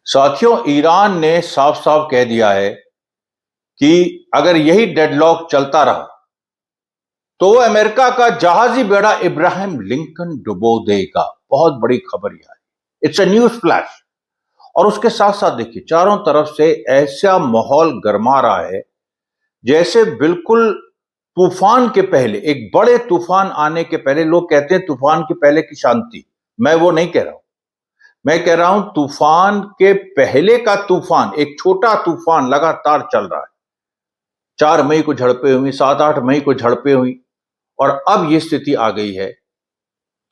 साथियों, ईरान ने साफ साफ कह दिया है कि अगर यही डेडलॉक चलता रहा तो अमेरिका का जहाजी बेड़ा इब्राहिम लिंकन डुबो देगा। बहुत बड़ी खबर यह है। It's a news flash. और उसके साथ साथ देखिए, चारों तरफ से ऐसा माहौल गरमा रहा है जैसे बिल्कुल तूफान के पहले, एक बड़े तूफान आने के पहले, लोग कहते हैं तूफान के पहले की शांति। मैं वो नहीं कह रहा हूं। मैं कह रहा हूं तूफान के पहले का तूफान, एक छोटा तूफान लगातार चल रहा है। 4 मई को झड़पें हुई, 7-8 मई को झड़पें हुई, और अब यह स्थिति आ गई है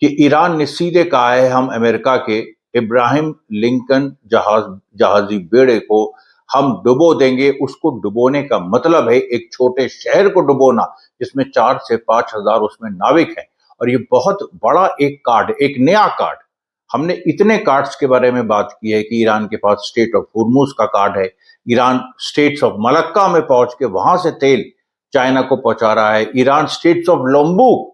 कि ईरान ने सीधे कहा है हम अमेरिका के इब्राहिम लिंकन जहाजी बेड़े को हम डुबो देंगे। उसको डुबोने का मतलब है एक छोटे शहर को डुबोना जिसमें 4 से 5 हजार उसमें नाविक हैं। और ये बहुत बड़ा एक कार्ड, एक नया कार्ड। हमने इतने कार्ड्स के बारे में बात की है कि ईरान के पास स्टेट ऑफ हुर्मुज का कार्ड है। ईरान स्टेट्स ऑफ मलक्का में पहुंच के वहां से तेल चाइना को पहुंचा रहा है। ईरान स्टेट्स ऑफ लोम्बुक,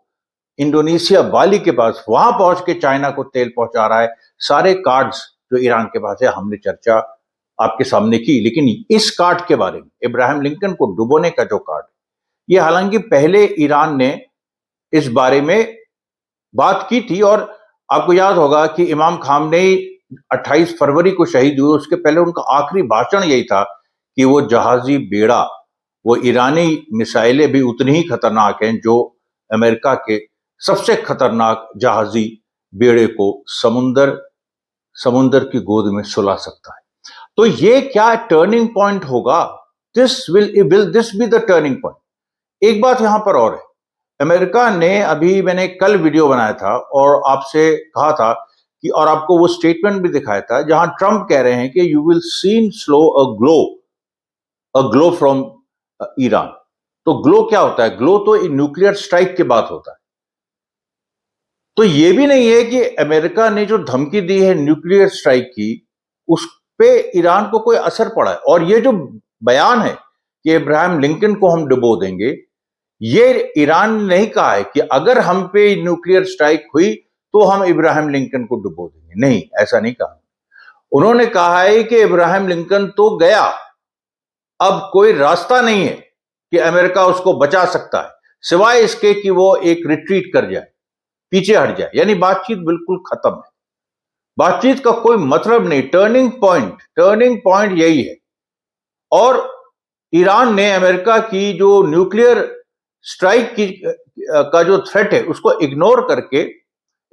इंडोनेशिया बाली के पास, वहां पहुंच के चाइना को तेल पहुंचा रहा है। सारे कार्ड्स जो ईरान के पास है, हमने चर्चा आपके सामने की। लेकिन इस कार्ड के बारे में, इब्राहिम लिंकन को डुबोने का जो कार्ड, ये हालांकि पहले ईरान ने इस बारे में बात की थी। और आपको याद होगा कि इमाम खामनेई 28 फरवरी को शहीद हुए, उसके पहले उनका आखिरी भाषण यही था कि वो जहाजी बेड़ा, वो ईरानी मिसाइलें भी उतनी ही खतरनाक हैं जो अमेरिका के सबसे खतरनाक जहाजी बेड़े को समुंदर की गोद में सुला सकता है। तो ये क्या टर्निंग पॉइंट होगा? Will this be the turning point? एक बात यहां पर और है, अमेरिका ने, अभी मैंने कल वीडियो बनाया था और आपसे कहा था कि, और आपको वो स्टेटमेंट भी दिखाया था जहां ट्रंप कह रहे हैं कि you will seen slow a glow from Iran. तो ग्लो क्या होता है? ग्लो तो न्यूक्लियर स्ट्राइक के बाद होता है। तो ये भी नहीं है कि अमेरिका ने जो धमकी दी है न्यूक्लियर स्ट्राइक की, उस पे ईरान को कोई असर पड़ा है। और ये जो बयान है कि इब्राहिम लिंकन को हम डुबो देंगे, ये ईरान ने नहीं कहा है कि अगर हम पे न्यूक्लियर स्ट्राइक हुई तो हम इब्राहिम लिंकन को डुबो देंगे। नहीं, ऐसा नहीं कहा। उन्होंने कहा है कि इब्राहिम लिंकन तो गया, अब कोई रास्ता नहीं है कि अमेरिका उसको बचा सकता है सिवाय इसके कि वो एक रिट्रीट कर जाए, पीछे हट जाए। यानी बातचीत बिल्कुल खत्म है, बातचीत का कोई मतलब नहीं। टर्निंग पॉइंट यही है। और ईरान ने अमेरिका की जो न्यूक्लियर स्ट्राइक की का जो थ्रेट है उसको इग्नोर करके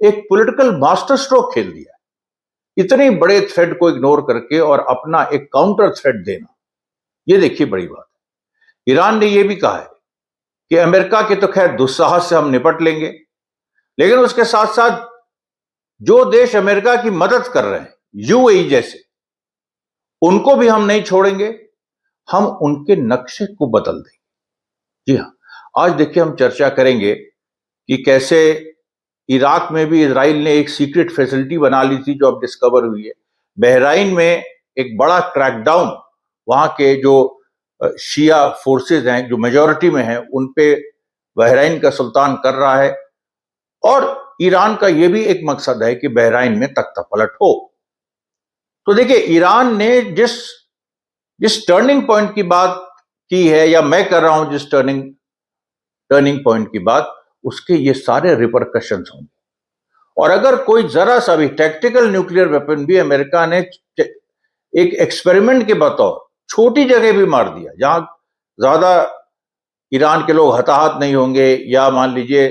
एक पॉलिटिकल मास्टर स्ट्रोक खेल दिया। इतने बड़े थ्रेट को इग्नोर करके और अपना एक काउंटर थ्रेट देना, ये देखिए बड़ी बात है। ईरान ने यह भी कहा है कि अमेरिका के तो खैर दुस्साहस से हम निपट लेंगे, लेकिन उसके साथ साथ जो देश अमेरिका की मदद कर रहे हैं, यूएई जैसे, उनको भी हम नहीं छोड़ेंगे, हम उनके नक्शे को बदल देंगे। जी हां, आज देखिए हम चर्चा करेंगे कि कैसे इराक में भी इजराइल ने एक सीक्रेट फैसिलिटी बना ली थी जो अब डिस्कवर हुई है। बहराइन में एक बड़ा क्रैकडाउन वहां के जो शिया फोर्सेज हैं, जो मेजॉरिटी में हैं, उन पे बहराइन का सुल्तान कर रहा है। और ईरान का यह भी एक मकसद है कि बहराइन में तख्ता पलट हो। तो देखिए, ईरान ने जिस टर्निंग पॉइंट की बात की है, या मैं कर रहा हूं जिस टर्निंग पॉइंट की बात, उसके ये सारे रिपरकशंस होंगे। और अगर कोई जरा सा भी टैक्टिकल न्यूक्लियर वेपन भी अमेरिका ने एक एक्सपेरिमेंट के बतौर छोटी जगह भी मार दिया, जहां ज्यादा ईरान के लोग हताहत नहीं होंगे, या मान लीजिए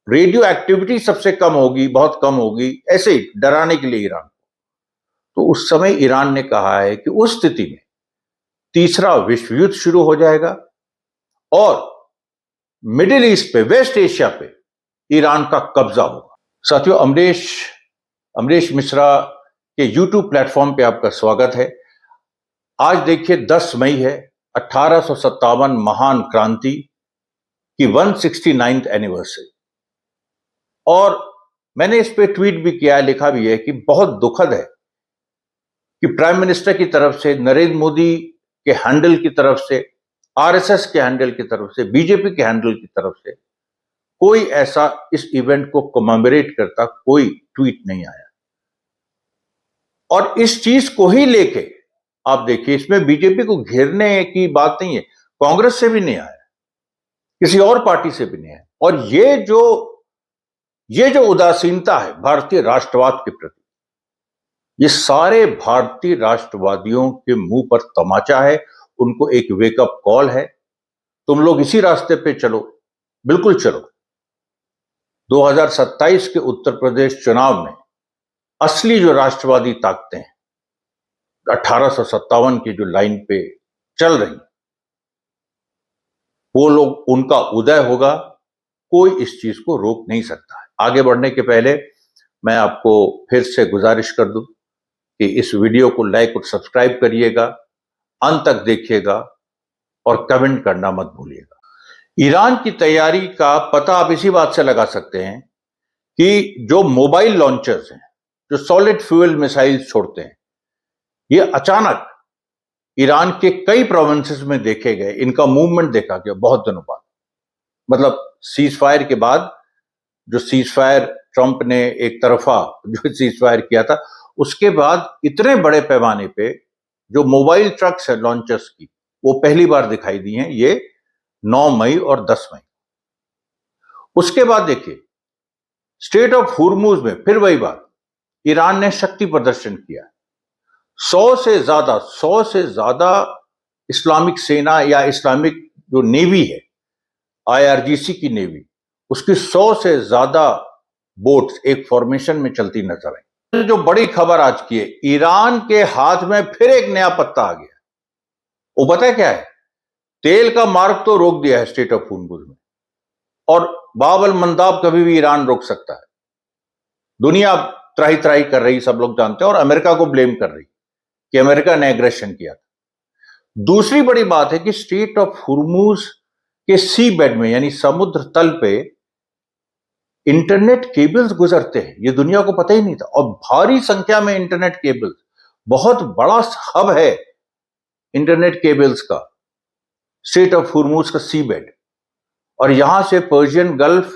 रेडियो एक्टिविटी सबसे कम होगी, बहुत कम होगी, ऐसे ही डराने के लिए ईरान, तो उस समय ईरान ने कहा है कि उस स्थिति में तीसरा विश्व युद्ध शुरू हो जाएगा और मिडिल ईस्ट पे, वेस्ट एशिया पे ईरान का कब्जा होगा। साथियों, अमरीश मिश्रा के यूट्यूब प्लेटफॉर्म पे आपका स्वागत है। आज देखिए 10 मई है, 1857 महान क्रांति की 169th एनिवर्सरी। और मैंने इस पे ट्वीट भी किया है, लिखा भी है कि बहुत दुखद है कि प्राइम मिनिस्टर की तरफ से, नरेंद्र मोदी के हैंडल की तरफ से, आरएसएस के हैंडल की तरफ से, बीजेपी के हैंडल की तरफ से कोई ऐसा इस इवेंट को कमेमोरेट करता कोई ट्वीट नहीं आया। और इस चीज को ही लेके आप देखिए, इसमें बीजेपी को घेरने की बात नहीं है, कांग्रेस से भी नहीं आया, किसी और पार्टी से भी नहीं आया। और ये जो उदासीनता है भारतीय राष्ट्रवाद के प्रति, ये सारे भारतीय राष्ट्रवादियों के मुंह पर तमाचा है, उनको एक वेकअप कॉल है, तुम लोग इसी रास्ते पे चलो, बिल्कुल चलो। 2027 के उत्तर प्रदेश चुनाव में असली जो राष्ट्रवादी ताकतें हैं 1857 की जो लाइन पे चल रही, वो लोग, उनका उदय होगा, कोई इस चीज को रोक नहीं सकता है। आगे बढ़ने के पहले मैं आपको फिर से गुजारिश कर दूं कि इस वीडियो को लाइक और सब्सक्राइब करिएगा, अंत तक देखिएगा और कमेंट करना मत भूलिएगा। ईरान की तैयारी का पता आप इसी बात से लगा सकते हैं कि जो मोबाइल लॉन्चर्स हैं, जो सॉलिड फ्यूल मिसाइल्स छोड़ते हैं, ये अचानक ईरान के कई प्रोविंसेस में देखे गए, इनका मूवमेंट देखा गया बहुत दिनों बाद। मतलब सीज फायर के बाद, जो सीज फायर ट्रंप ने एक तरफा जो सीज फायर किया था, उसके बाद इतने बड़े पैमाने पे जो मोबाइल ट्रक्स है लॉन्चर्स की, वो पहली बार दिखाई दी हैं, ये 9 मई और 10 मई। उसके बाद देखिए स्ट्रेट ऑफ हुर्मुज में फिर वही बात, ईरान ने शक्ति प्रदर्शन किया। 100 से ज्यादा इस्लामिक सेना या इस्लामिक जो नेवी है, आईआरजीसी की नेवी, उसकी 100 से ज्यादा बोट्स एक फॉर्मेशन में चलती नजर आई। जो बड़ी खबर आज की है, ईरान के हाथ में फिर एक नया पत्ता आ गया। वो पता है क्या है? तेल का मार्ग तो रोक दिया है स्ट्रेट ऑफ हुर्मुज में, और बाब अल मंदाब कभी भी ईरान रोक सकता है। दुनिया त्राही त्राही कर रही, सब लोग जानते हैं, और अमेरिका को ब्लेम कर रही कि अमेरिका ने एग्रेशन किया था। दूसरी बड़ी बात है कि स्ट्रेट ऑफ हुर्मुज के सी बेड में, यानी समुद्र तल पे, इंटरनेट केबल्स गुजरते हैं, ये दुनिया को पता ही नहीं था, और भारी संख्या में इंटरनेट केबल्स, बहुत बड़ा हब है इंटरनेट केबल्स का स्ट्रेट ऑफ हुर्मुज का सी बेड। और यहां से पर्शियन गल्फ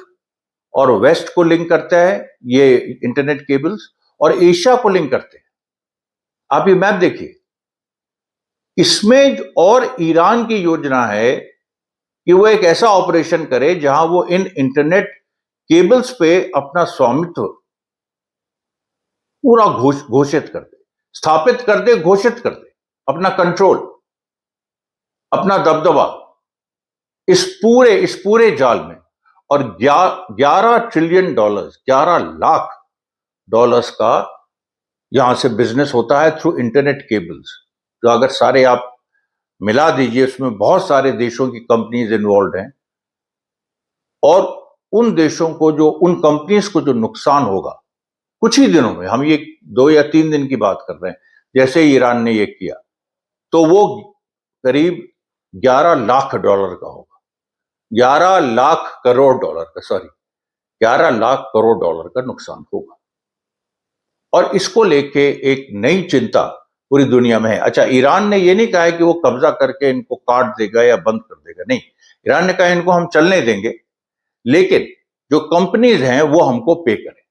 और वेस्ट को लिंक करता है ये इंटरनेट केबल्स, और एशिया को लिंक करते हैं। आप ये मैप देखिए, इसमें और ईरान की योजना है कि वो एक ऐसा ऑपरेशन करे जहां वो इन इंटरनेट केबल्स पे अपना स्वामित्व पूरा घोषित कर दे, स्थापित कर दे, घोषित कर दे, अपना कंट्रोल, अपना दबदबा इस पूरे जाल में। और 11 ट्रिलियन डॉलर्स, 11 लाख डॉलर्स का यहां से बिजनेस होता है थ्रू इंटरनेट केबल्स, जो अगर सारे आप मिला दीजिए, उसमें बहुत सारे देशों की कंपनीज इन्वॉल्व हैं। और उन देशों को, जो उन कंपनीज को जो नुकसान होगा कुछ ही दिनों में, हम ये 2 या 3 दिन की बात कर रहे हैं, जैसे ईरान ने ये किया, तो वो करीब 11 लाख डॉलर का होगा, 11 लाख करोड़ डॉलर का, सॉरी 11 लाख करोड़ डॉलर का नुकसान होगा। और इसको लेके एक नई चिंता पूरी दुनिया में है। अच्छा, ईरान ने ये नहीं कहा है कि वो कब्जा करके इनको काट देगा या बंद कर देगा, नहीं, ईरान ने कहा इनको हम चलने देंगे, लेकिन जो कंपनीज हैं वो हमको पे करें।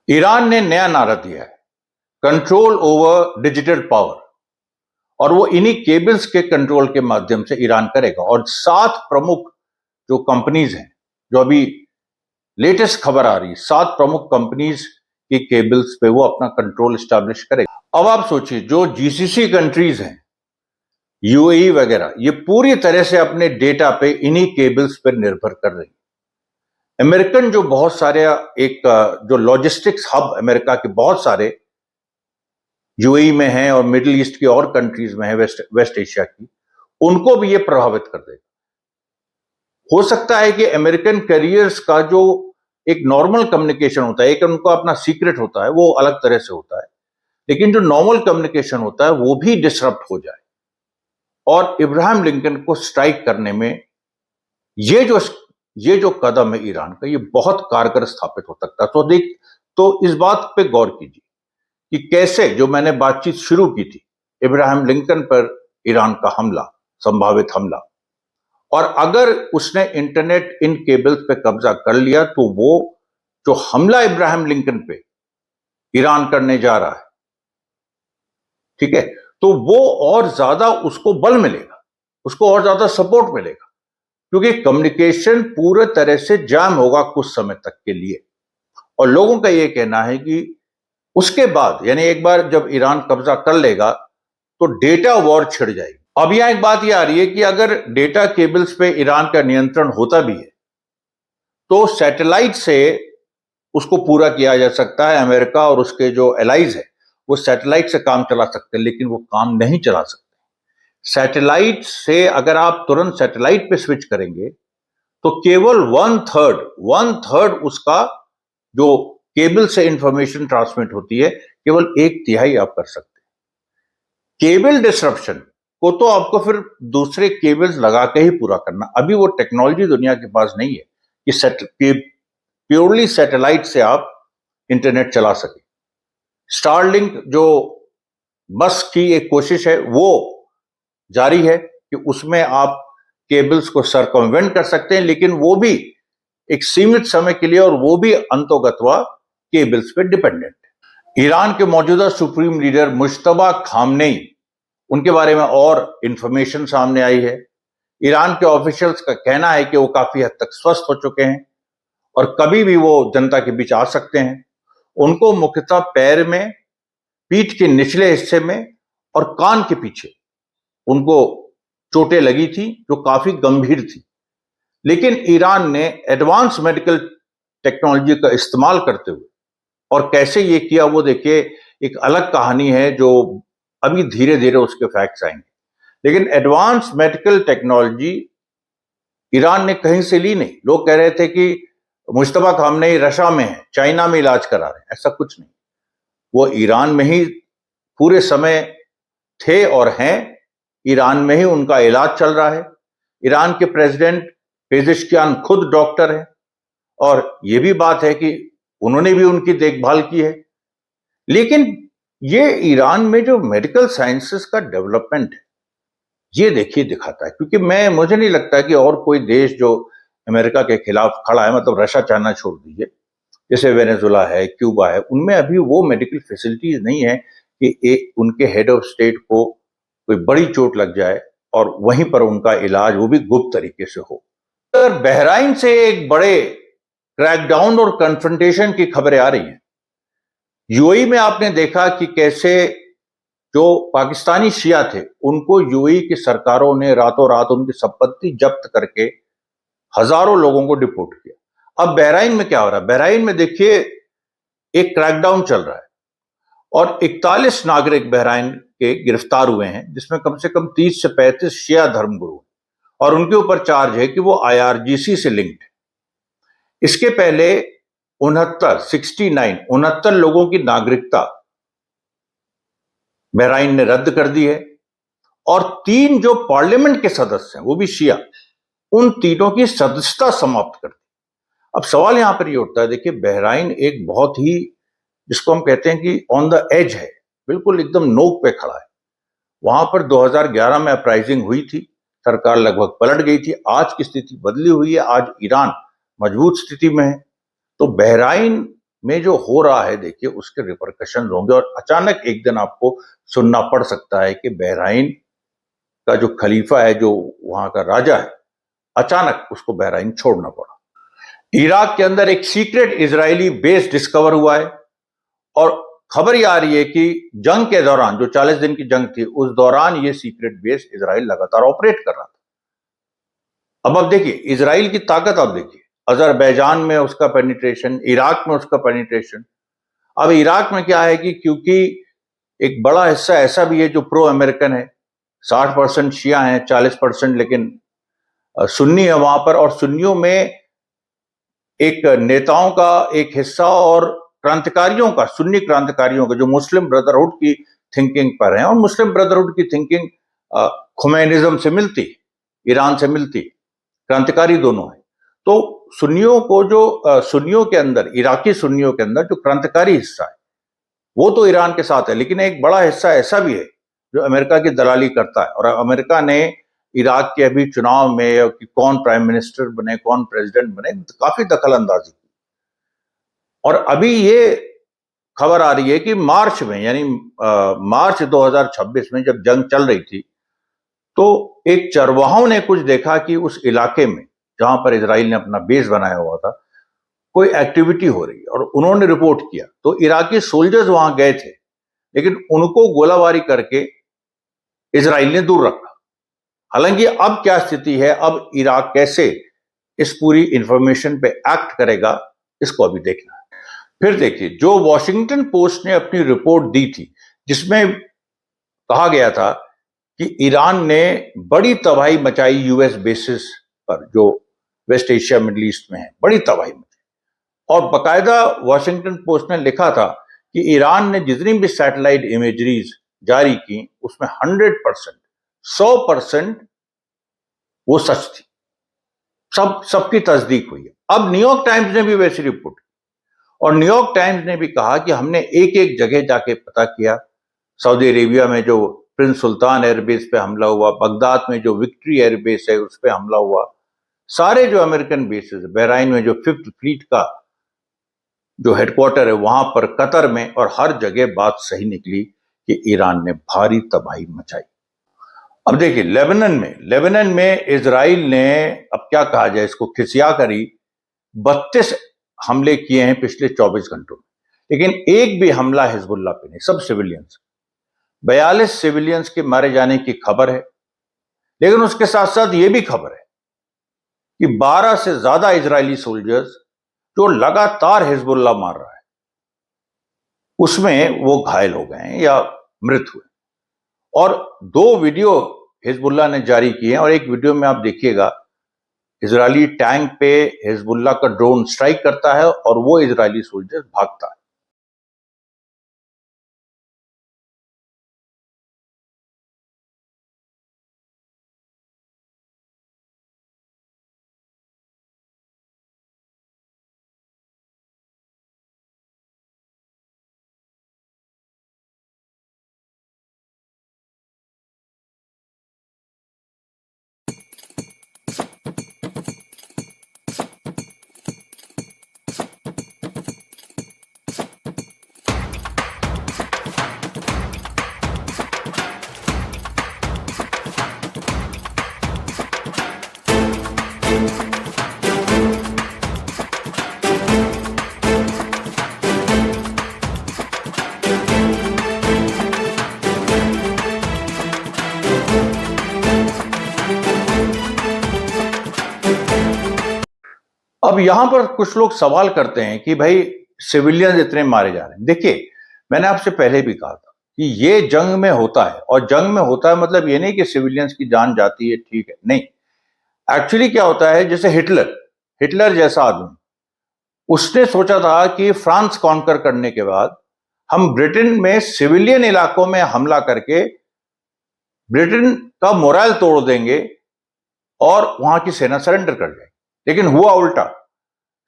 ईरान ने नया नारा दिया है, कंट्रोल ओवर डिजिटल पावर, और वो इन्हीं केबल्स के कंट्रोल के माध्यम से ईरान करेगा। और 7 प्रमुख जो कंपनीज हैं, जो अभी लेटेस्ट खबर आ रही है, 7 प्रमुख कंपनीज की केबल्स पे वो अपना कंट्रोल स्टैब्लिश करेगा। अब आप सोचिए, जो जीसीसी कंट्रीज हैं, यूएई वगैरह, ये पूरी तरह से अपने डेटा पे इन्हीं केबल्स पर निर्भर कर रही। अमेरिकन जो बहुत सारे जो लॉजिस्टिक्स हब अमेरिका के बहुत सारे यूएई में हैं और मिडिल ईस्ट की और कंट्रीज में है, वेस्ट एशिया की, उनको भी ये प्रभावित कर देगा। हो सकता है कि अमेरिकन कैरियर्स का जो एक नॉर्मल कम्युनिकेशन होता है, एक उनका अपना सीक्रेट होता है, वो अलग तरह से होता है, लेकिन जो नॉर्मल कम्युनिकेशन होता है वो भी डिसरप्ट हो जाए। और इब्राहिम लिंकन को स्ट्राइक करने में ये जो कदम है ईरान का, ये बहुत कारगर स्थापित हो सकता है। तो इस बात पे गौर कीजिए कि कैसे, जो मैंने बातचीत शुरू की थी, इब्राहिम लिंकन पर ईरान का हमला, संभावित हमला, और अगर उसने इंटरनेट इन केबल्स पे कब्जा कर लिया, तो वो जो हमला इब्राहिम लिंकन पे ईरान करने जा रहा है, ठीक है, तो वो और ज्यादा उसको बल मिलेगा, उसको और ज्यादा सपोर्ट मिलेगा, क्योंकि कम्युनिकेशन पूरे तरह से जाम होगा कुछ समय तक के लिए। और लोगों का यह कहना है कि उसके बाद, यानी एक बार जब ईरान कब्जा कर लेगा तो डेटा वॉर छिड़ जाएगी। अब यहां एक बात यह आ रही है कि अगर डेटा केबल्स पे ईरान का नियंत्रण होता भी है तो सैटेलाइट से उसको पूरा किया जा सकता है। अमेरिका और उसके जो एलाइज है वो सैटेलाइट से काम चला सकते हैं, लेकिन वो काम नहीं चला सकते। सैटेलाइट से अगर आप तुरंत सैटेलाइट पे स्विच करेंगे तो केवल वन थर्ड उसका जो केबल से इंफॉर्मेशन ट्रांसमिट होती है, केवल 1/3 आप कर सकते हैं। केबल डिसरप्शन को तो आपको फिर दूसरे केबल्स लगा के ही पूरा करना। अभी वो टेक्नोलॉजी दुनिया के पास नहीं है कि प्योरली सैटेलाइट से आप इंटरनेट चला सके। स्टारलिंक जो मस्क की एक कोशिश है वो जारी है कि उसमें आप केबल्स को सरकमवेंट कर सकते हैं, लेकिन वो भी एक सीमित समय के लिए, और वो भी अंतोगत्वा केबल्स पे डिपेंडेंट है। ईरान के मौजूदा सुप्रीम लीडर मुश्तबा खामनेई, उनके बारे में और इंफॉर्मेशन सामने आई है। ईरान के ऑफिशियल्स का कहना है कि वो काफी हद तक स्वस्थ हो चुके हैं और कभी भी वो जनता के बीच आ सकते हैं। उनको मुख्यतः पैर में, पीठ के निचले हिस्से में और कान के पीछे उनको चोटें लगी थी जो काफी गंभीर थी, लेकिन ईरान ने एडवांस मेडिकल टेक्नोलॉजी का इस्तेमाल करते हुए, और कैसे ये किया वो देखिए, एक अलग कहानी है जो अभी धीरे धीरे उसके फैक्ट्स आएंगे। लेकिन एडवांस मेडिकल टेक्नोलॉजी ईरान ने कहीं से ली नहीं। लोग कह रहे थे कि मुश्तबा खामनेई रशिया में है, चाइना में इलाज करा रहे हैं, ऐसा कुछ नहीं। वो ईरान में ही पूरे समय थे और हैं, ईरान में ही उनका इलाज चल रहा है। ईरान के प्रेसिडेंट पेजेश्कियान खुद डॉक्टर है और ये भी बात है कि उन्होंने भी उनकी देखभाल की है। लेकिन ये ईरान में जो मेडिकल साइंसेस का डेवलपमेंट है, ये देखिए दिखाता है, क्योंकि मुझे नहीं लगता कि और कोई देश जो अमेरिका के खिलाफ खड़ा है, मतलब रशिया चाइना छोड़ दीजिए, जैसे वेनेजुला है, क्यूबा है, उनमें अभी वो मेडिकल फैसिलिटीज नहीं है कि उनके हेड ऑफ स्टेट को कोई बड़ी चोट लग जाए और वहीं पर उनका इलाज वो भी गुप्त तरीके से हो। अगर बहराइन से एक बड़े क्रैकडाउन और कन्फ्रंटेशन की खबरें आ रही हैं। यूएई में आपने देखा कि कैसे जो पाकिस्तानी शिया थे उनको यूएई की सरकारों ने रातों रात उनकी संपत्ति जब्त करके हजारों लोगों को डिपोर्ट किया। अब बहराइन में क्या हो रहा है? बहराइन में देखिए एक क्रैकडाउन चल रहा है और 41 नागरिक बहराइन के गिरफ्तार हुए हैं, जिसमें कम से कम 30 से 35 शिया धर्मगुरु, और उनके ऊपर चार्ज है कि वो आईआरजीसी से लिंक्ड है। इसके पहले 69 लोगों की नागरिकता बहराइन ने रद्द कर दी है, और 3 जो पार्लियामेंट के सदस्य हैं वो भी शिया, उन तीनों की सदस्यता समाप्त कर दी। अब सवाल यहां पर ये उठता है, देखिए बहराइन एक बहुत ही, जिसको हम कहते हैं कि ऑन द एज है, बिल्कुल एकदम नोक पे खड़ा है। वहां पर 2011 में अपराइजिंग हुई थी, सरकार लगभग पलट गई थी, आज की स्थिति बदली हुई है, आज ईरान मजबूत स्थिति में है। तो बहराइन में जो हो रहा है देखिए उसके रिपरकशन होंगे, और अचानक एक दिन आपको सुनना पड़ सकता है कि बहराइन का जो खलीफा है, जो वहां का राजा है, अचानक उसको बहराइन छोड़ना पड़ा। इराक के अंदर एक सीक्रेट इजरायली बेस डिस्कवर हुआ है, और खबर ये आ रही है कि जंग के दौरान, जो 40 दिन की जंग थी, उस दौरान ये सीक्रेट बेस इजराइल लगातार ऑपरेट कर रहा था। अब आप देखिए इजराइल की ताकत, आप देखिए अजरबैजान में उसका पेनिट्रेशन, इराक में उसका पेनिट्रेशन। अब इराक में क्या है कि क्योंकि एक बड़ा हिस्सा ऐसा भी है जो प्रो अमेरिकन है, 60% शिया हैं, 40% लेकिन सुन्नी है वहां पर, और सुन्नियों में एक नेताओं का एक हिस्सा और क्रांतिकारियों का, सुन्नी क्रांतिकारियों का, जो मुस्लिम ब्रदरहुड की थिंकिंग पर हैं, और मुस्लिम ब्रदरहुड की थिंकिंग खुमैनिज्म से मिलती, ईरान से मिलती, क्रांतिकारी दोनों है। तो सुन्नियों को जो सुन्नियों के अंदर, इराकी सुन्नियों के अंदर जो क्रांतिकारी हिस्सा है वो तो ईरान के साथ है, लेकिन एक बड़ा हिस्सा ऐसा भी है जो अमेरिका की दलाली करता है, और अमेरिका ने इराक के अभी चुनाव में कि कौन प्राइम मिनिस्टर बने, कौन प्रेसिडेंट बने, काफी दखल अंदाजी की। और अभी ये खबर आ रही है कि मार्च में, यानी मार्च 2026 में जब जंग चल रही थी, तो एक चरवाहों ने कुछ देखा कि उस इलाके में जहां पर इजराइल ने अपना बेस बनाया हुआ था, कोई एक्टिविटी हो रही है, और उन्होंने रिपोर्ट किया। तो इराकी सोल्जर्स वहां गए थे, लेकिन उनको गोलाबारी करके इजराइल ने दूर रखा। हालांकि अब क्या स्थिति है, अब इराक कैसे इस पूरी इंफॉर्मेशन पे एक्ट करेगा, इसको अभी देखना है। फिर देखिए, जो वॉशिंगटन पोस्ट ने अपनी रिपोर्ट दी थी, जिसमें कहा गया था कि ईरान ने बड़ी तबाही मचाई यूएस बेसिस पर, जो वेस्ट एशिया मिडिल ईस्ट में है, बड़ी तबाही मचाई। और बकायदा वॉशिंगटन पोस्ट ने लिखा था कि ईरान ने जितनी भी सैटेलाइट इमेजरीज जारी की, उसमें 100%, 100% वो सच थी। सबकी तस्दीक हुई है। अब न्यूयॉर्क टाइम्स ने भी वैसी रिपोर्ट, और न्यूयॉर्क टाइम्स ने भी कहा कि हमने एक एक जगह जाके पता किया। सऊदी अरेबिया में जो प्रिंस सुल्तान एयरबेस पे हमला हुआ, बगदाद में जो विक्ट्री एयरबेस है उस पे हमला हुआ, सारे जो अमेरिकन बेसेस, बहराइन में जो 5th फ्लीट का जो हेडक्वार्टर है वहां पर, कतर में, और हर जगह बात सही निकली कि ईरान ने भारी तबाही मचाई। अब देखिए, लेबनान में इजराइल ने, अब क्या कहा जाए इसको, खिसिया करी 32 हमले किए हैं पिछले 24 घंटों में, लेकिन एक भी हमला हिजबुल्लाह पे नहीं, सब सिविलियंस। 42 सिविलियंस के मारे जाने की खबर है, लेकिन उसके साथ साथ यह भी खबर है कि 12 से ज्यादा इजरायली सोल्जर्स जो लगातार हिजबुल्लाह मार रहा है, उसमें वो घायल हो गए हैं या मृत हुए। और 2 वीडियो हिजबुल्लाह ने जारी किए हैं, और एक वीडियो में आप देखिएगा, इजरायली टैंक पे हिजबुल्लाह का ड्रोन स्ट्राइक करता है और वो इजरायली सोल्जर भागता है। अब यहां पर कुछ लोग सवाल करते हैं कि भाई सिविलियंस इतने मारे जा रहे हैं। देखिए, मैंने आपसे पहले भी कहा था कि ये जंग में होता है, और जंग में होता है मतलब ये नहीं कि सिविलियंस की जान जाती है, ठीक है, नहीं। एक्चुअली क्या होता है, जैसे हिटलर जैसा आदमी, उसने सोचा था कि फ्रांस कॉन्कर करने के बाद हम ब्रिटेन में सिविलियन इलाकों में हमला करके ब्रिटेन का मोरल तोड़ देंगे और वहां की सेना सरेंडर कर जाएगी। लेकिन हुआ उल्टा,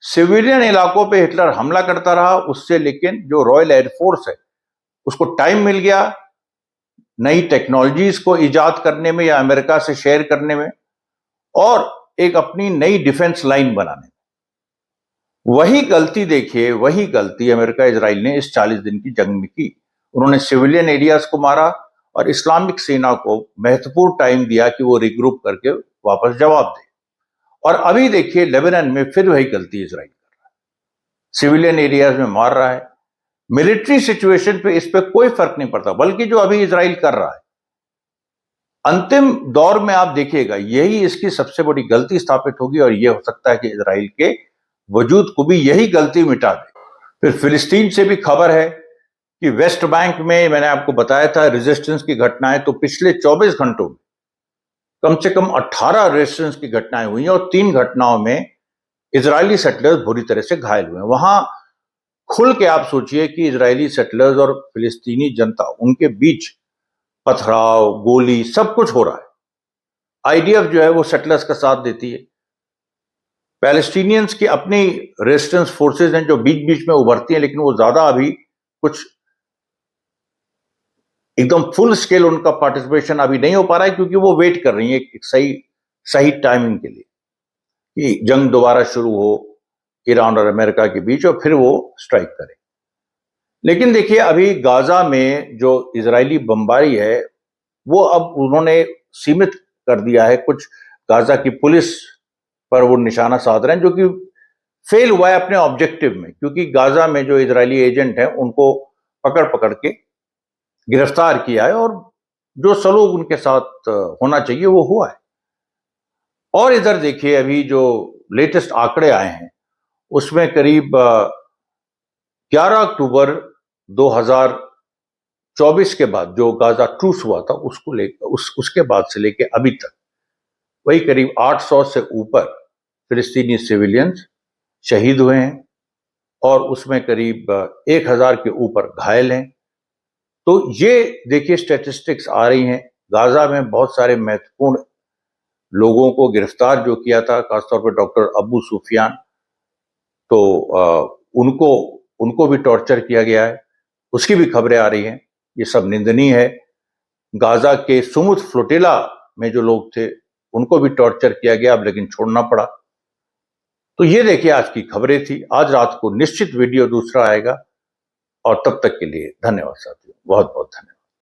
सिविलियन इलाकों पे हिटलर हमला करता रहा, उससे लेकिन जो रॉयल एयरफोर्स है उसको टाइम मिल गया नई टेक्नोलॉजीज को इजाद करने में या अमेरिका से शेयर करने में, और एक अपनी नई डिफेंस लाइन बनाने में। वही गलती देखिए, वही गलती अमेरिका इजराइल ने इस 40 दिन की जंग में की। उन्होंने सिविलियन एरियाज को मारा और इस्लामिक सेना को महत्वपूर्ण टाइम दिया कि वो रिग्रुप करके वापस जवाब दे। और अभी देखिए, लेबनान में फिर वही गलती इजराइल कर रहा है, सिविलियन एरियाज में मार रहा है। मिलिट्री सिचुएशन पे इस पे कोई फर्क नहीं पड़ता, बल्कि जो अभी इजराइल कर रहा है, अंतिम दौर में आप देखिएगा यही इसकी सबसे बड़ी गलती स्थापित होगी, और यह हो सकता है कि इजराइल के वजूद को भी यही गलती मिटा दे। फिर फिलिस्तीन से भी खबर है कि वेस्ट बैंक में, मैंने आपको बताया था रेजिस्टेंस की घटनाएं, तो पिछले 24 घंटों में कम से कम 18 रेजिस्टेंस की घटनाएं हुई हैं, और 3 घटनाओं में इजरायली सेटलर्स बुरी तरह से घायल हुए हैं। वहां खुल के आप सोचिए कि इजरायली सेटलर्स और फिलिस्तीनी जनता, उनके बीच पथराव, गोली, सब कुछ हो रहा है। आईडीएफ जो है वो सेटलर्स का साथ देती है। पैलेस्टीनियंस की अपनी रेजिस्टेंस फोर्सेस हैं जो बीच बीच में उभरती हैं, लेकिन वो ज्यादा अभी कुछ एकदम फुल स्केल उनका पार्टिसिपेशन अभी नहीं हो पा रहा है, क्योंकि वो वेट कर रही है एक सही टाइमिंग के लिए कि जंग दोबारा शुरू हो ईरान और अमेरिका के बीच, और फिर वो स्ट्राइक करे। लेकिन देखिए अभी गाजा में जो इजरायली बमबारी है वो अब उन्होंने सीमित कर दिया है। कुछ गाजा की पुलिस पर वो निशाना साध रहे हैं, जो कि फेल हुआ है अपने ऑब्जेक्टिव में, क्योंकि गाजा में जो इजरायली एजेंट हैं उनको पकड़ पकड़ के गिरफ्तार किया है और जो सलूक उनके साथ होना चाहिए वो हुआ है। और इधर देखिए अभी जो लेटेस्ट आंकड़े आए हैं उसमें करीब 11 अक्टूबर 2024 के बाद जो गाजा ट्रूस हुआ था उसको लेकर उसके बाद से लेकर अभी तक वही करीब 800 से ऊपर फिलिस्तीनी सिविलियंस शहीद हुए हैं और उसमें करीब 1000 के ऊपर घायल हैं। तो ये देखिए स्टैटिस्टिक्स आ रही हैं। गाजा में बहुत सारे महत्वपूर्ण लोगों को गिरफ्तार जो किया था, खासतौर पर डॉक्टर अबू सुफियान, तो उनको उनको भी टॉर्चर किया गया है, उसकी भी खबरें आ रही हैं। ये सब निंदनीय है। गाजा के सुमुद फ्लोटिला में जो लोग थे उनको भी टॉर्चर किया गया, अब लेकिन छोड़ना पड़ा। तो ये देखिए आज की खबरें थी। आज रात को निश्चित वीडियो दूसरा आएगा और तब तक के लिए धन्यवाद साथियों, बहुत बहुत धन्यवाद।